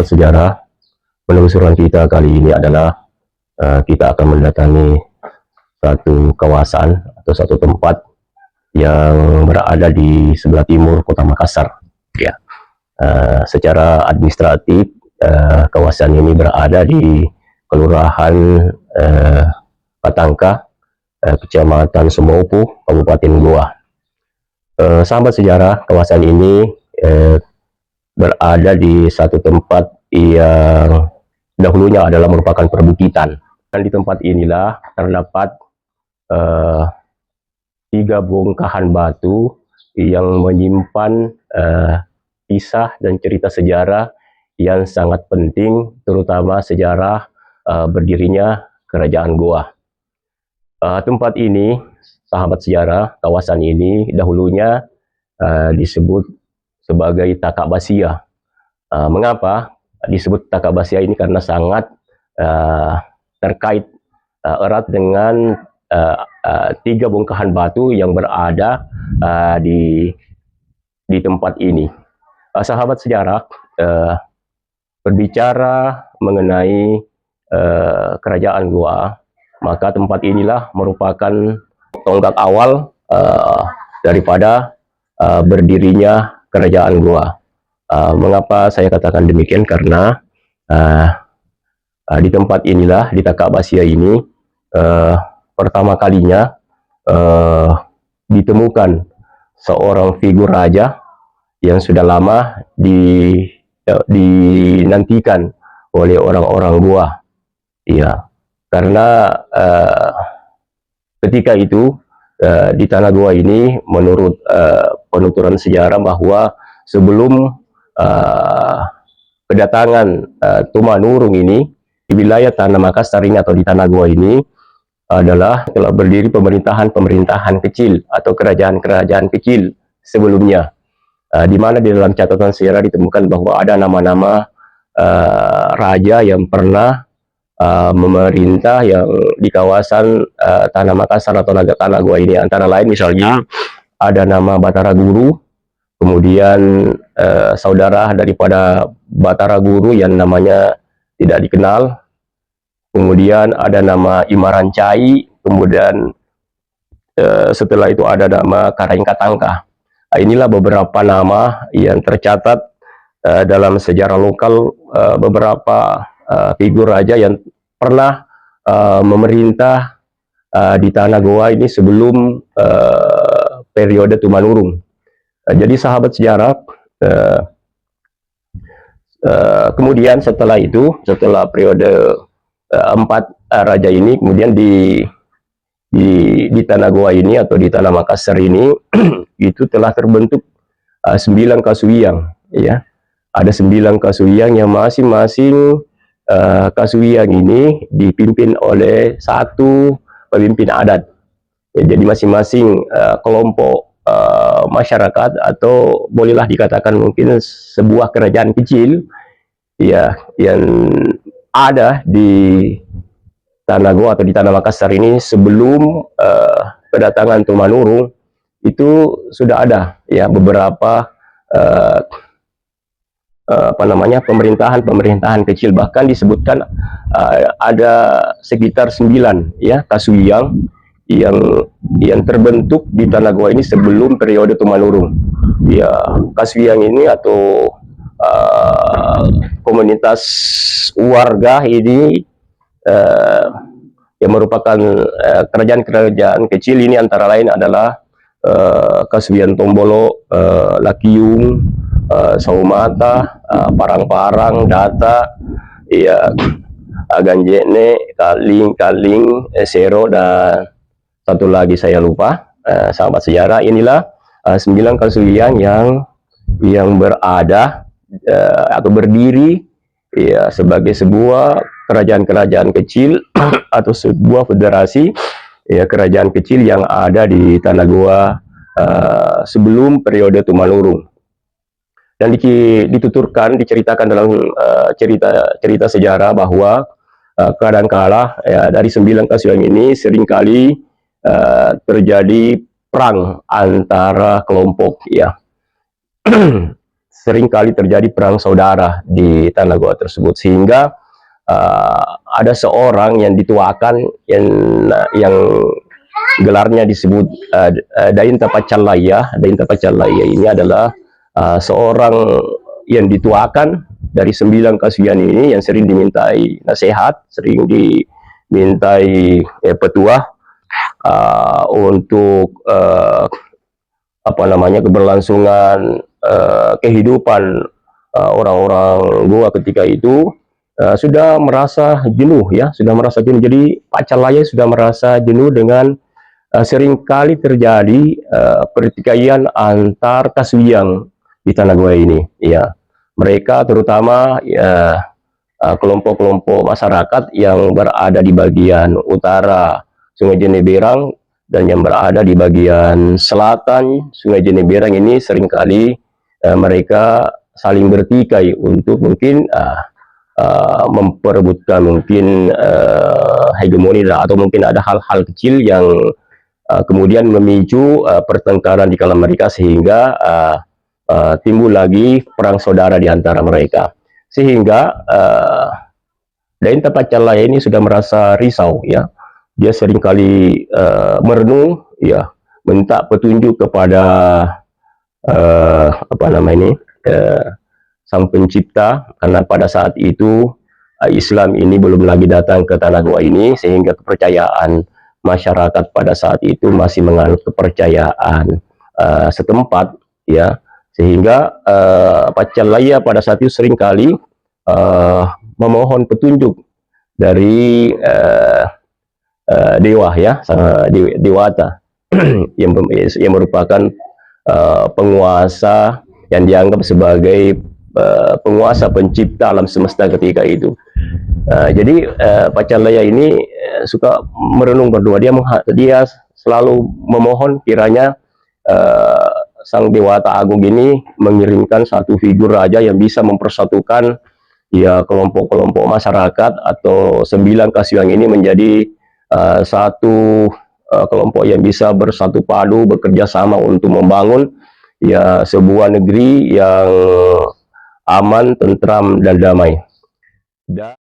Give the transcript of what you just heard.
sejarah, penelusuran kita kali ini adalah kita akan mendatangi satu kawasan atau satu tempat yang berada di sebelah timur Kota Makassar. Ya, secara administratif kawasan ini berada di Kelurahan Patangka, Kecamatan Semopo, Kabupaten Goa. Sahabat sejarah, kawasan ini berada di satu tempat yang dahulunya adalah merupakan perbukitan. Dan di tempat inilah terdapat 3 bongkahan batu yang menyimpan kisah dan cerita sejarah yang sangat penting, terutama sejarah berdirinya Kerajaan Goa. Tempat ini, sahabat sejarah, kawasan ini dahulunya disebut sebagai Takakbasia. Mengapa disebut Takakbasia ini? Karena sangat terkait erat dengan 3 bongkahan batu yang berada di tempat ini. Sahabat sejarah, berbicara mengenai Kerajaan Goa, maka tempat inilah merupakan tonggak awal daripada berdirinya Kerajaan Goa. Mengapa saya katakan demikian? Karena di tempat inilah, di Takakbasia ini, pertama kalinya ditemukan seorang figur raja yang sudah lama dinantikan oleh orang-orang Goa. Iya, karena ketika itu di tanah Goa ini, menurut penuturan sejarah, bahwa sebelum kedatangan Tumanurung ini di wilayah tanah Makassar ini atau di tanah Goa ini adalah telah berdiri pemerintahan kecil atau kerajaan-kerajaan kecil sebelumnya, di mana di dalam catatan sejarah ditemukan bahwa ada nama-nama raja yang pernah memerintah yang di kawasan tanah Makassar atau tanah Goa ini. Antara lain misalnya ada nama Batara Guru, kemudian saudara daripada Batara Guru yang namanya tidak dikenal, kemudian ada nama Imaran Cai, kemudian setelah itu ada nama Karaing Katangka. Inilah beberapa nama yang tercatat dalam sejarah lokal, beberapa figur raja yang pernah memerintah di tanah Goa ini sebelum periode Tumanurung. Jadi sahabat sejarah, kemudian setelah itu, setelah periode 4 raja ini, kemudian di tanah Goa ini atau di tanah Makassar ini itu telah terbentuk 9 kasuyang, ya. Ada 9 kasuyang yang masing-masing kasuyang ini dipimpin oleh satu pemimpin adat. Ya, jadi masing-masing kelompok masyarakat, atau bolehlah dikatakan mungkin sebuah kerajaan kecil, ya, yang ada di tanah Goa atau di tanah Makassar ini sebelum kedatangan Tumanurung, itu sudah ada, ya, beberapa pemerintahan kecil. Bahkan disebutkan ada sekitar 9, ya, kasuyang yang terbentuk di tanah Goa ini sebelum periode Tumanurung. Ya, kasuyang ini atau komunitas warga ini yang merupakan kerajaan-kerajaan kecil ini, antara lain adalah Kasuyan Tombolo, Lakiung, Saumata, Parang-Parang, Data, ya, Ganjene, Kaling, Sero, dan satu lagi saya lupa. Sahabat sejarah, inilah 9 kasuyang yang berada atau berdiri, ya, sebagai sebuah kerajaan-kerajaan kecil atau sebuah federasi, ya, kerajaan kecil yang ada di tanah Goa sebelum periode Tumanurung. Dan diceritakan dalam cerita sejarah bahwa kadangkala, ya, dari 9 kasuyang ini seringkali terjadi perang antara kelompok, ya. sering kali terjadi perang saudara di tanah Goa tersebut, sehingga ada seorang yang dituakan yang gelarnya disebut Dain Tapacalaya. Dain Tapacalaya ini adalah seorang yang dituakan dari 9 kasuian ini, yang sering dimintai nasihat, sering dimintai petuah untuk apa namanya, keberlangsungan kehidupan orang-orang Goa ketika itu. Sudah merasa jenuh, ya, sudah merasa jenuh. Jadi Pacalaya sudah merasa jenuh dengan sering kali terjadi pertikaian antar kasuian di tanah Goa ini, ya. Mereka terutama ya, kelompok-kelompok masyarakat yang berada di bagian utara Sungai Jeneberang dan yang berada di bagian selatan Sungai Jeneberang ini seringkali mereka saling bertikai untuk mungkin memperebutkan mungkin hegemoni, atau mungkin ada hal-hal kecil yang kemudian memicu pertengkaran di kalangan mereka, sehingga timbul lagi perang saudara di antara mereka. Sehingga Dain Tapacalaya ini sudah merasa risau, ya. Dia seringkali merenung, ya, minta petunjuk kepada apa nama ini, Sang Pencipta, karena pada saat itu Islam ini belum lagi datang ke tanah Goa ini, sehingga kepercayaan masyarakat pada saat itu masih menganut kepercayaan setempat, ya. Sehingga Pacalaya pada saat itu seringkali memohon petunjuk dari dewa, ya, dewata yang merupakan penguasa yang dianggap sebagai penguasa pencipta alam semesta ketika itu. Jadi Pacalaya ini suka merenung berdua. Dia selalu memohon kiranya Sang Dewata Agung ini mengirimkan satu figur raja yang bisa mempersatukan, ya, kelompok-kelompok masyarakat atau 9 kasuian ini menjadi satu kelompok yang bisa bersatu padu, bekerja sama untuk membangun, ya, sebuah negeri yang aman, tentram, dan damai. Dan